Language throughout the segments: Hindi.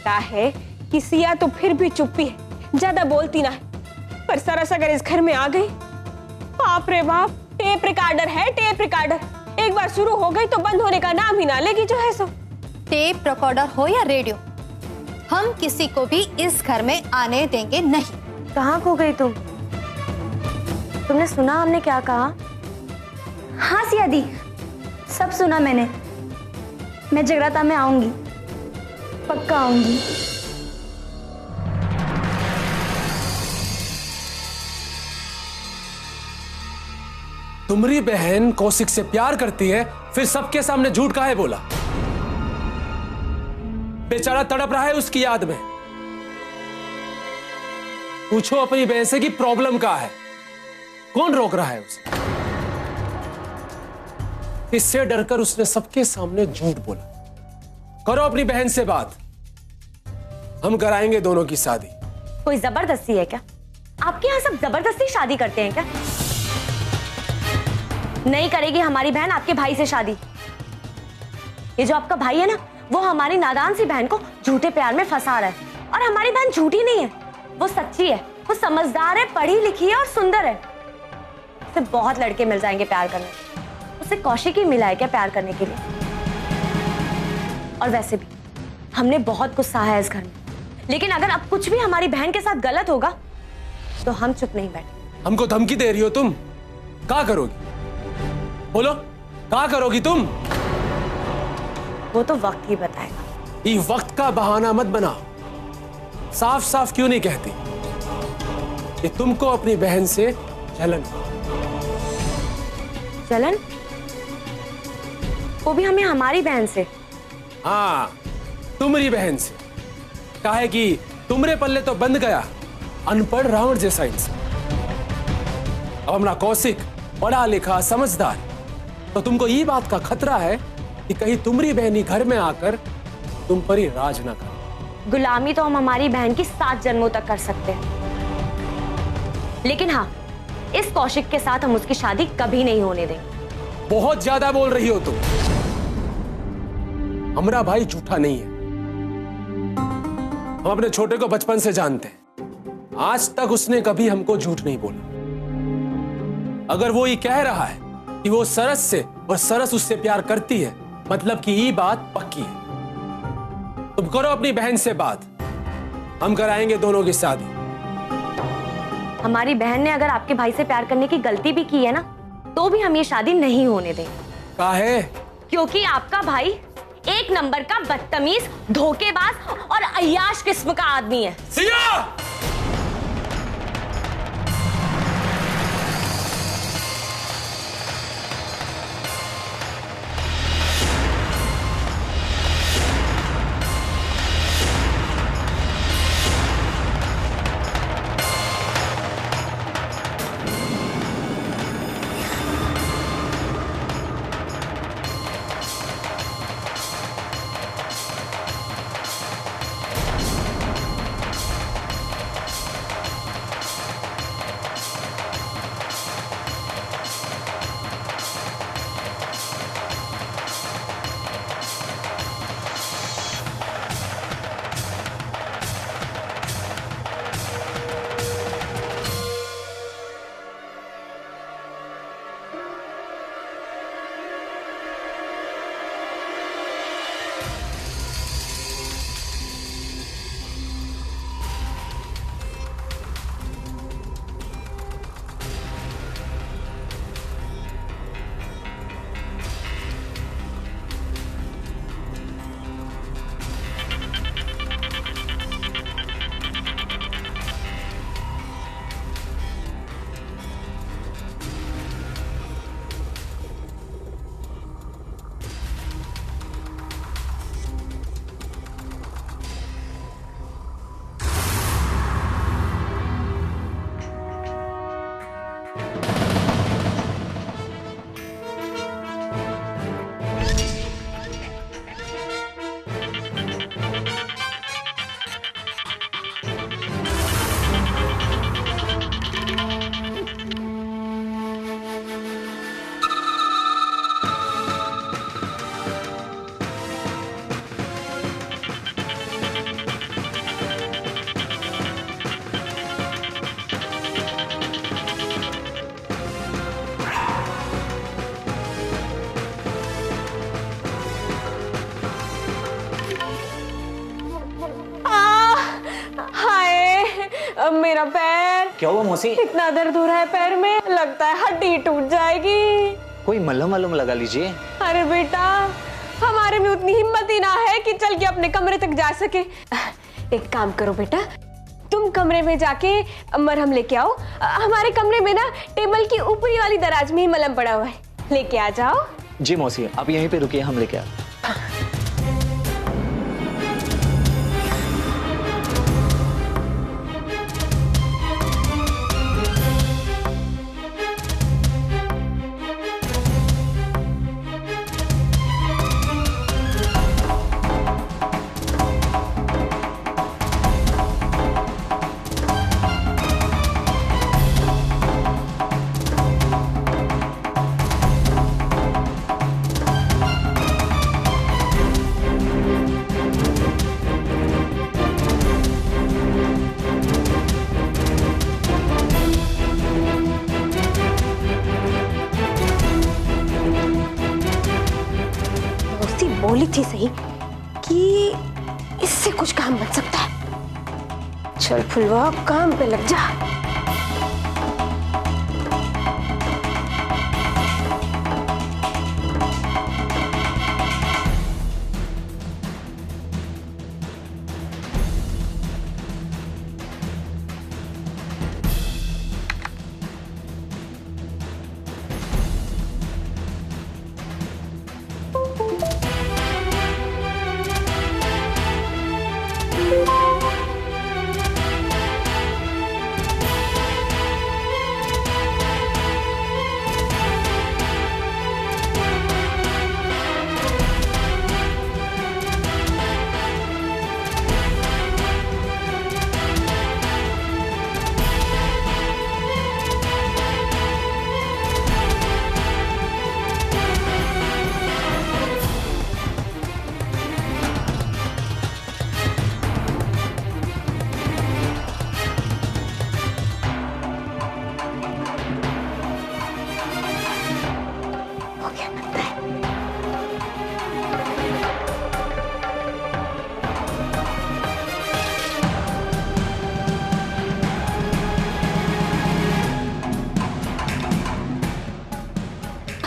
लगता है कि सिया तो फिर भी चुप्पी है, ज्यादा बोलती ना है, पर सरस अगर इस घर में आ गई, बाप रे बाप, टेप रिकॉर्डर है, टेप रिकॉर्डर, एक बार शुरू हो गई तो बंद होने का नाम ही ना लेगी जो है सो। टेप रिकॉर्डर हो या रेडियो, हम किसी को भी इस घर में आने देंगे नहीं। कहाँ खो गई तुम? तुमने सुना हमने क्या कहा? हाँ सिया दी, सब सुना मैंने। मैं जगराता में आऊंगी, पक्का आऊंगी। तुम्हारी बहन कौशिक से प्यार करती है, फिर सबके सामने झूठ काहे बोला? बेचारा तड़प रहा है उसकी याद में। पूछो अपनी बहन से कि प्रॉब्लम क्या है, कौन रोक रहा है उसे? इससे डरकर उसने सबके सामने झूठ बोला। करो अपनी बहन से बात, हम कराएंगे दोनों की शादी। कोई जबरदस्ती है क्या? आपके यहाँ सब जबरदस्ती शादी करते हैं क्या? नहीं करेगी हमारी बहन आपके भाई से शादी। ये जो आपका भाई है ना, वो हमारी नादान सी बहन को झूठे प्यार में फंसा रहा है। और हमारी बहन झूठी नहीं है, वो सच्ची है, वो समझदार है, पढ़ी लिखी है और सुंदर है। उसे बहुत लड़के मिल जाएंगे प्यार करने, उसे कौशिक ही मिला है क्या प्यार करने के लिए? और वैसे भी हमने बहुत कुछ सहा है इस घर में, लेकिन अगर अब कुछ भी हमारी बहन के साथ गलत होगा तो हम चुप नहीं बैठे। हमको धमकी दे रही हो तुम? क्या करोगी? बोलो, क्या करोगी तुम? वो तो वक्त ही बताएगा। ये वक्त का बहाना मत बनाओ। साफ साफ क्यों नहीं कहती कि तुमको अपनी बहन से जलन? जलन? वो भी हमें हमारी बहन से? हाँ, तुम्हारी बहन से। काहे कि तुम्हारे पल्ले तो बंद गया अनपढ़ रावण जैसा इंसान। अब हमारा कौशिक पढ़ा लिखा समझदार, तो तुमको ये बात का खतरा है कि कहीं तुम्हारी बहनी घर में आकर तुम पर ही राज ना करे। गुलामी तो हम हमारी बहन की 7 जन्मों तक कर सकते हैं, लेकिन हाँ, इस कौशिक के साथ हम उसकी शादी कभी नहीं होने देंगे। बहुत ज्यादा बोल रही हो तुम। हमारा भाई झूठा नहीं है, हम अपने छोटे को बचपन से जानते हैं। आज तक उसने कभी हमको झूठ नहीं बोला। अगर वो ये कह रहा है कि वो सरस से और सरस उससे प्यार करती है, मतलब कि ये बात पक्की है। तुम करो अपनी बहन से बात, हम कराएंगे दोनों की शादी। हमारी बहन ने अगर आपके भाई से प्यार करने की गलती भी की है ना, तो भी हम ये शादी नहीं होने देंगे। काहे? क्योंकि आपका भाई एक नंबर का बदतमीज, धोखेबाज और अय्याश किस्म का आदमी है। सिया! क्या हुआ मौसी? इतना दर्द हो रहा है पैर में, लगता है हड्डी टूट जाएगी। कोई मलहम वलहम लगा लीजिए। अरे बेटा, हमारे में उतनी हिम्मत ही ना है कि चल के अपने कमरे तक जा सके। एक काम करो बेटा, तुम कमरे में जाके मरहम लेके आओ। हमारे कमरे में ना टेबल की ऊपरी वाली दराज में ही मलहम पड़ा हुआ है, लेके आ जाओ। जी मौसी, आप यहीं पे रुकिए, हम लेके आए। बोली थी सही कि इससे कुछ काम बन सकता है। चल फुलवा, काम पे लग जा।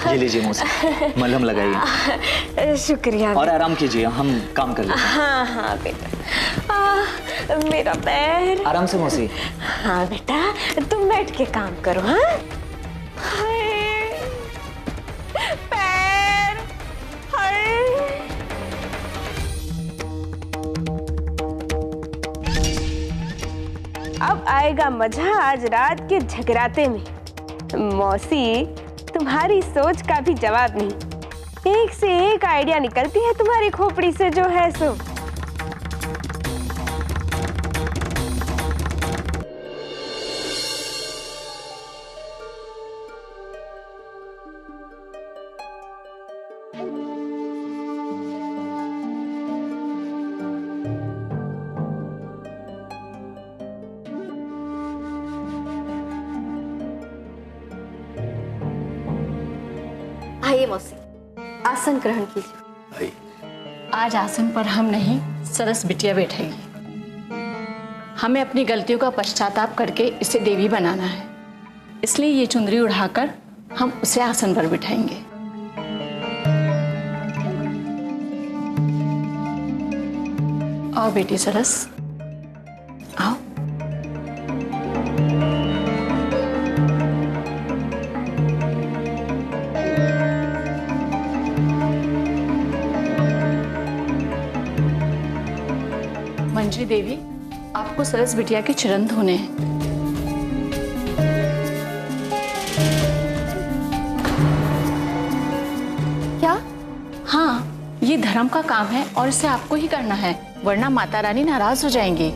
ये लीजिए मौसी, मलहम लगाइए। शुक्रिया। और आराम कीजिए, हम काम कर लेते हैं। हाँ हाँ बेटा, मेरा पैर। आराम से मौसी। हाँ बेटा, तुम बैठ के काम करो। हाँ, हाय, पैर, हाय। अब आएगा मजा आज रात के झगराते में। मौसी, तुम्हारी सोच का भी जवाब नहीं, एक से एक आइडिया निकलती है तुम्हारी खोपड़ी से जो है सो। आइए मौसी, आसन ग्रहण कीजिए। आज आसन पर हम नहीं, सरस बिटिया बैठेगी। हमें अपनी गलतियों का पश्चाताप करके इसे देवी बनाना है, इसलिए ये चुंदरी उड़ाकर हम उसे आसन पर बिठाएंगे। आओ बेटी सरस, आओ। मंजरी देवी, आपको सरस बिटिया के चरण धोने हैं। क्या? हाँ, ये धर्म का काम है और इसे आपको ही करना है, वरना माता रानी नाराज हो जाएंगी।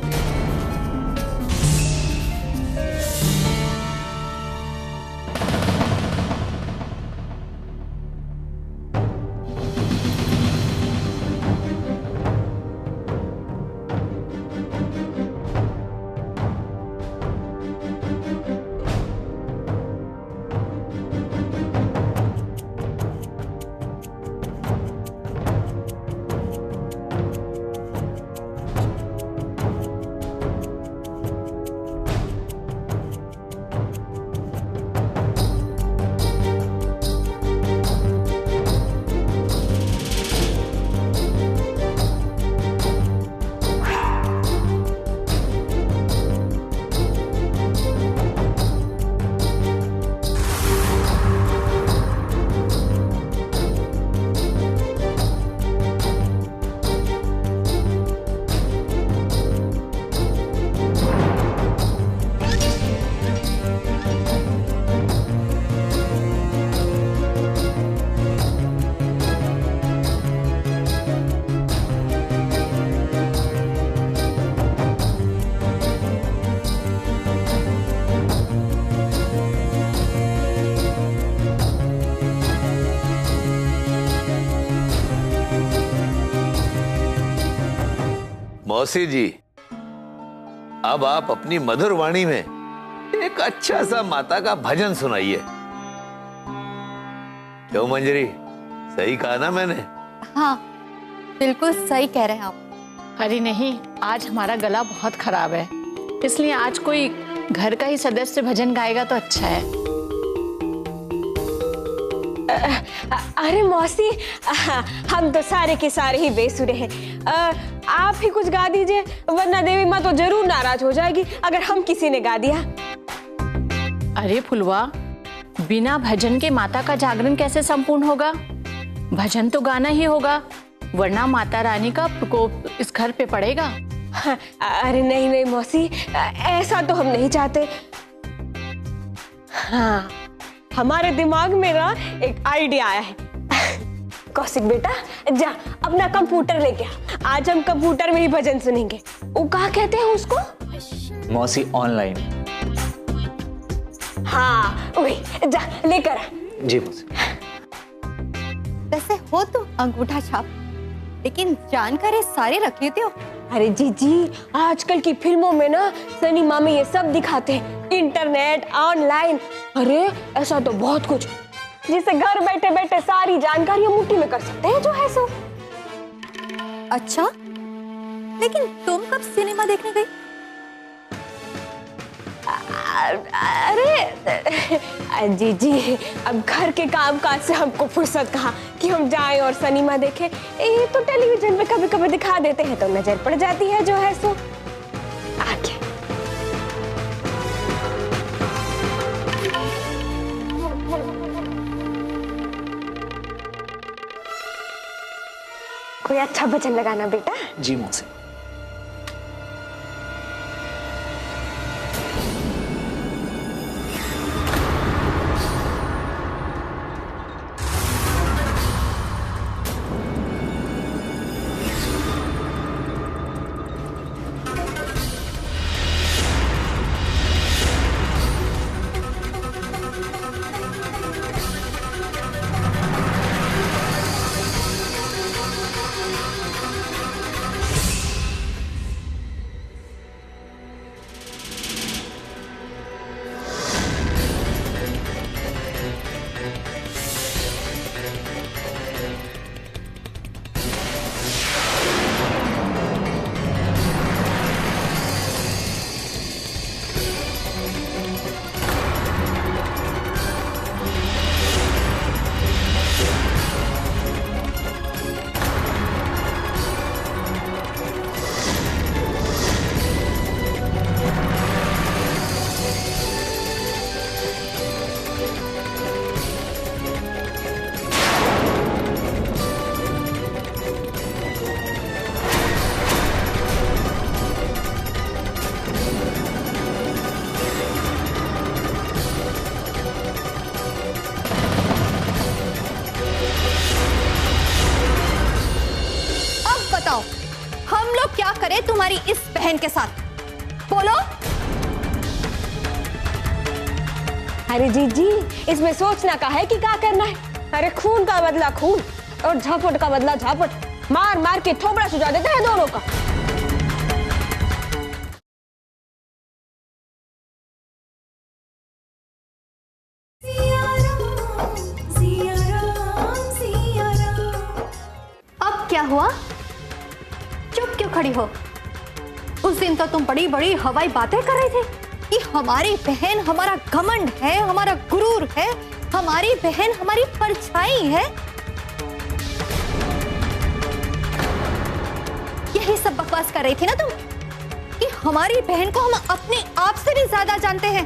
मौसी जी, अब आप अपनी मधुर वाणी में एक अच्छा सा माता का भजन सुनाइए। क्यों मंजरी, सही कहा ना मैंने? हाँ, बिल्कुल सही कह रहे हैं आप। अरे नहीं, आज हमारा गला बहुत खराब है, इसलिए आज कोई घर का ही सदस्य भजन गाएगा तो अच्छा है। अरे मौसी, हम तो सारे के सारे ही बेसुरे हैं। आप ही कुछ गा दीजिए, वरना देवी माँ तो जरूर नाराज हो जाएगी अगर हम किसी ने गा दिया। अरे फुलवा, बिना भजन के माता का जागरण कैसे संपूर्ण होगा? भजन तो गाना ही होगा, वरना माता रानी का प्रकोप इस घर पे पड़ेगा। अरे नहीं नहीं मौसी, ऐसा तो हम नहीं चाहते। हाँ, हमारे दिमाग में ना एक आइडिया आया है। कौशिक बेटा, जा अपना कंप्यूटर लेके आ, आज हम कंप्यूटर में ही भजन सुनेंगे। वो क्या कहते हैं उसको? मौसी ऑनलाइन। हाँ वही, जा लेकर आ। जी मौसी। वैसे हो तो अंगूठा छाप, लेकिन जानकारी सारी रख लेते हो। अरे जी, आजकल की फिल्मों में ना सिनेमा में ये सब दिखाते हैं, इंटरनेट, ऑनलाइन। अरे ऐसा तो बहुत कुछ, जिसे घर बैठे बैठे सारी जानकारियां मुट्ठी में कर सकते हैं जो है सो। अच्छा, लेकिन तुम कब सिनेमा देखने गई? अरे जी, अब घर के कामकाज से हमको फुर्सत कहाँ कि हम जाएं और सिनेमा देखें। ये तो टेलीविजन पे कभी कभी दिखा देते हैं तो नजर पड़ जाती है जो है सो। आगे कोई अच्छा भजन लगाना बेटा। जी मौसी। हम लोग क्या करें तुम्हारी इस बहन के साथ? बोलो। अरे जी, इसमें सोचना का है कि क्या करना है। अरे खून का बदला खून और झापट का बदला झापट, मार मार के थोबड़ा सुझा देते हैं दोनों का। अब क्या हुआ? चुप क्यों खड़ी हो? उस दिन तो तुम बड़ी बड़ी हवाई बातें कर रहे थे कि हमारी बहन हमारा घमंड है, हमारा गुरूर है, हमारी बहन हमारी परछाई है। यही सब बकवास कर रही थी ना तुम कि हमारी बहन को हम अपने आप से भी ज्यादा जानते हैं।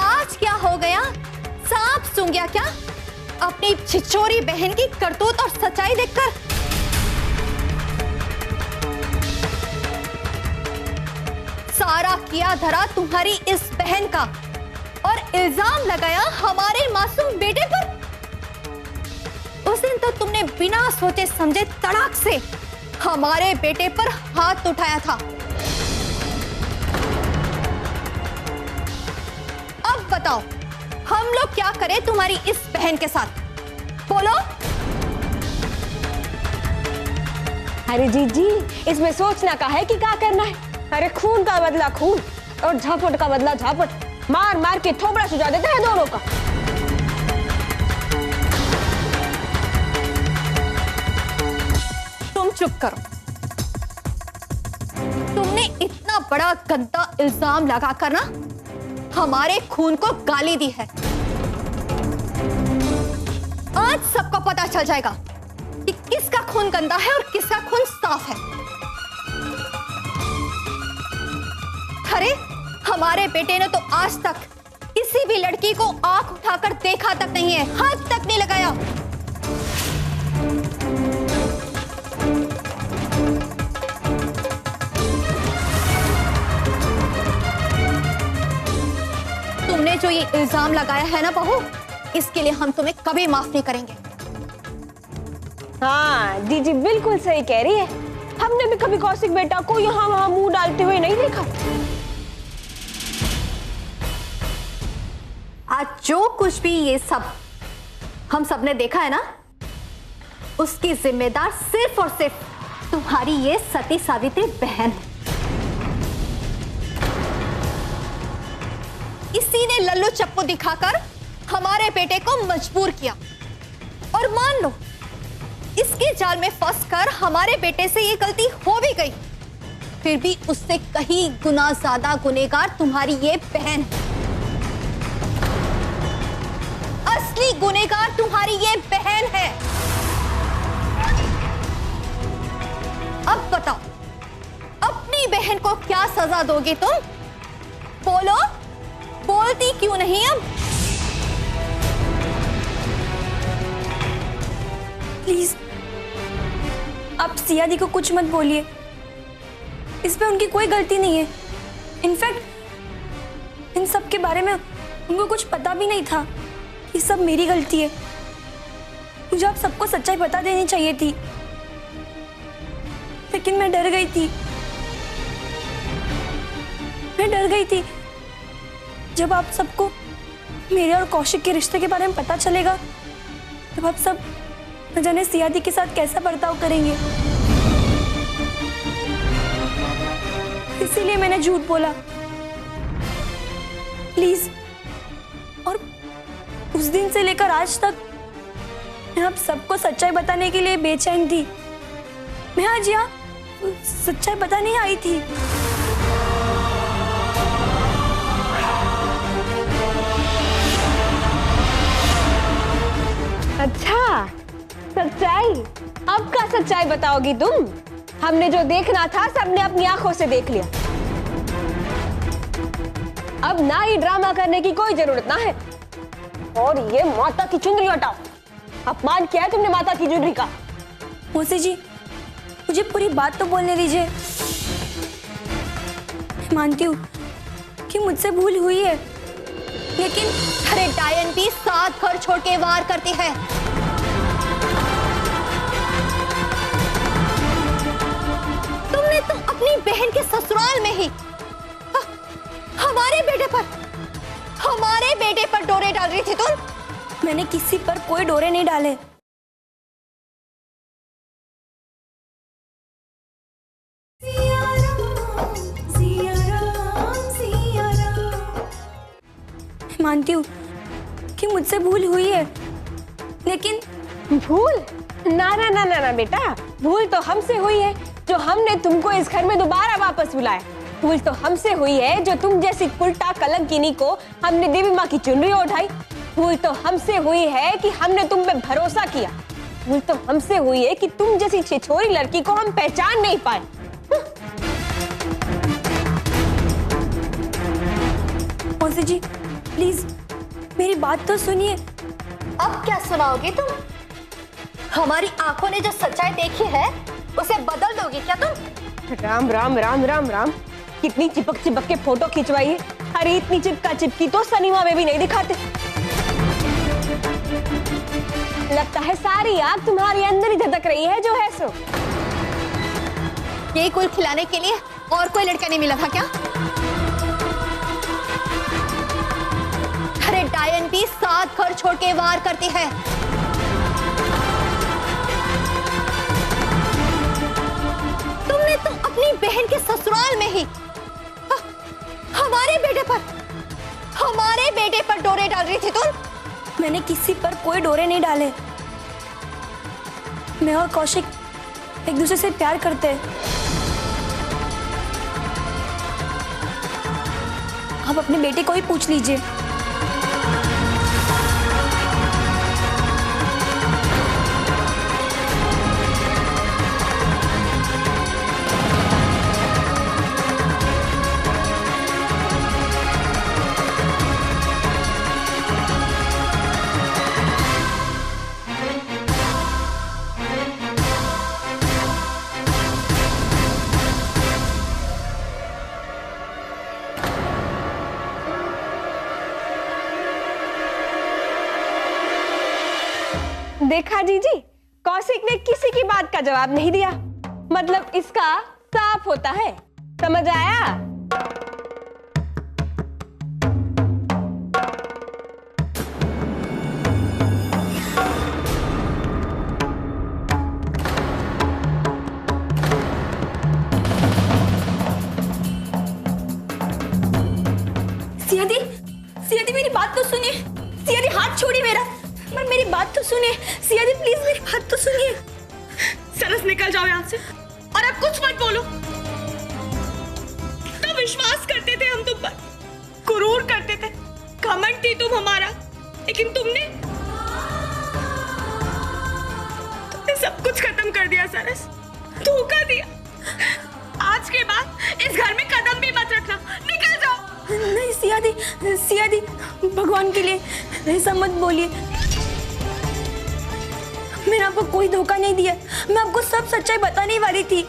आज क्या हो गया? सांप सूंघ गया क्या अपनी छिछोरी बहन की करतूत और सच्चाई देखकर? सारा किया धरा तुम्हारी इस बहन का और इल्जाम लगाया हमारे मासूम बेटे पर। उस दिन तो तुमने बिना सोचे समझे तड़ाक से हमारे बेटे पर हाथ उठाया था। अब बताओ हम लोग क्या करें तुम्हारी इस बहन के साथ? बोलो। अरे जीजी, इसमें सोचना का है कि क्या करना है। अरे खून का बदला खून और झापट का बदला झापट, मार मार के थोबड़ा सुझा देते हैं दोनों का। तुम चुप करो। तुमने इतना बड़ा गंदा इल्जाम लगाकर ना हमारे खून को गाली दी है। आज सबको पता चल जाएगा कि किसका खून गंदा है और किसका खून साफ है। अरे हमारे बेटे ने तो आज तक किसी भी लड़की को आंख उठाकर देखा तक नहीं है, हाथ तक नहीं लगाया। तुमने जो ये इल्जाम लगाया है ना बहू, इसके लिए हम तुम्हें कभी माफ नहीं करेंगे। हाँ जीजी बिल्कुल सही कह रही है। हमने भी कभी कौशिक बेटा को यहाँ वहां मुंह डालते हुए नहीं देखा। आज जो कुछ भी ये सब हम सबने देखा है ना, उसकी जिम्मेदार सिर्फ और सिर्फ तुम्हारी ये सती सावित्री बहन है। इसी ने लल्लू चप्पू दिखाकर हमारे बेटे को मजबूर किया, और मान लो इसके जाल में फंसकर हमारे बेटे से ये गलती हो भी गई, फिर भी उससे कहीं गुना ज्यादा गुनहगार तुम्हारी ये बहन है। असली गुनहगार तुम्हारी ये बहन है। अब बताओ, अपनी बहन को क्या सजा दोगे तुम? बोलो, बोलती क्यों नहीं अब? प्लीज आप सिया दी को कुछ मत बोलिए। इस पे उनकी कोई गलती नहीं है। इनफैक्ट इन सब के बारे में उनको कुछ पता भी नहीं था। ये सब मेरी गलती है। मुझे आप सबको सच्चाई बता देनी चाहिए थी, लेकिन मैं डर गई थी। मैं डर गई थी जब आप सबको मेरे और कौशिक के रिश्ते के बारे में पता चलेगा, तब आप सब न जाने सिया दी के साथ कैसा बर्ताव करेंगे। इसीलिए मैंने झूठ बोला। प्लीज, और उस दिन से लेकर आज तक मैं आप सबको सच्चाई बताने के लिए बेचैन थी। मैं आज यहाँ सच्चाई बताने आई थी। अच्छा, सच्चाई? अब का सच्चाई बताओगी तुम? हमने जो देखना था सबने अपनी आंखों से देख लिया। अब ना ही ड्रामा करने की कोई जरूरत ना है। और ये माता की चुनरी हटाओ। अपमान किया है तुमने माता की चुनरी का। मौसी जी, मुझे पूरी बात तो बोलने दीजिए। मैं मानती हूँ कि मुझसे भूल हुई है, लेकिन अरे डायन भी 7 घर छोड़ के वार करती है। तुमने तो अपनी बहन के ससुराल में ही हमारे बेटे पर डोरे डाल रही थी तुम। मैंने किसी पर कोई डोरे नहीं डाले। मानती हूँ कि मुझसे भूल हुई है, लेकिन भूल? ना ना ना ना ना बेटा, भूल तो हमसे हुई है जो हमने तुमको इस घर में दोबारा वापस बुलाया। भूल तो हमसे हुई है जो तुम जैसी उल्टा कलंकिनी को हमने देवी माँ की चुनरी उठाई। भूल तो हमसे हुई है कि हमने तुम पे भरोसा किया। भूल तो हमसे हुई है कि तुम जैसी छिछोरी लड़की को हम पहचान नहीं पाए। मौसी जी प्लीज मेरी बात तो सुनिए। अब क्या सुनाओगे तुम? हमारी आंखों ने जो सच्चाई देखी है उसे बदल दोगी क्या तुम? राम राम राम राम राम, कितनी चिपक चिपक के फोटो खिंचवाई है। अरे इतनी चिपका चिपकी तो सिनेमा में भी नहीं दिखाते। लगता है सारी आग तुम्हारे अंदर ही धधक रही है जो है सो। यही कुल खिलाने के लिए और कोई लड़का नहीं मिला था क्या? अरे डायन भी 7 घर छोड़ के वार करती है। बहन के ससुराल में ही हमारे बेटे पर डोरे डाल रही थी तुम। मैंने किसी पर कोई डोरे नहीं डाले। मैं और कौशिक एक दूसरे से प्यार करते हैं। आप अपने बेटे को ही पूछ लीजिए। देखा जीजी, कौशिक ने किसी की बात का जवाब नहीं दिया। मतलब इसका साफ होता है, समझ आया? सियादी मेरी बात तो सुनिए। सियादी हाथ छोड़िए मेरा, पर मेरी बात तो सुनिए। सियादी प्लीज मेरी बात तो सुनिए। सरस निकल जाओ यहाँ से और अब कुछ मत बोलो। तो विश्वास करते थे हम तुम पर, गुरूर करते थे, घमंड थी तुम हमारा, लेकिन तुमने सब कुछ खत्म कर दिया सरस, धोखा दिया। आज के बाद इस घर में कदम भी मत रखना, निकल जाओ। नहीं सियादी भगवान के लिए ऐसा मत बोलिए। मैंने आपको कोई धोखा नहीं दिया। मैं आपको सब सच्चाई बताने वाली थी।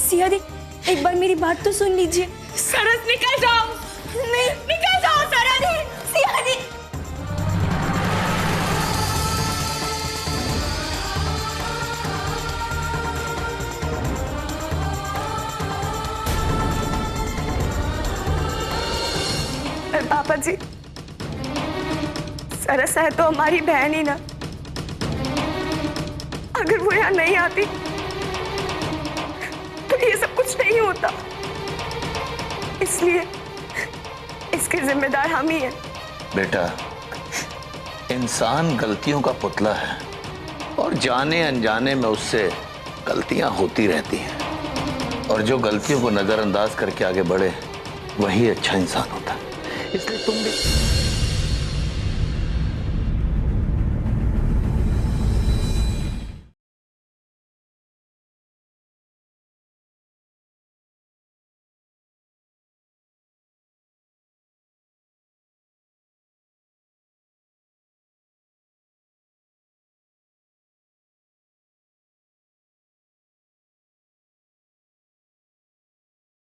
सियादी एक बार मेरी बात तो सुन लीजिए। सरस निकल जाओ। नहीं निकल जाओ सरस। सियादी पापा जी, सरस है तो हमारी बहन ही ना। अगर वो यहाँ नहीं आती तो ये सब कुछ नहीं होता। इसलिए इसके जिम्मेदार हम ही हैं। बेटा, इंसान गलतियों का पुतला है और जाने अनजाने में उससे गलतियां होती रहती हैं, और जो गलतियों को नजरअंदाज करके आगे बढ़े वही अच्छा इंसान होता है। इसलिए तुम भी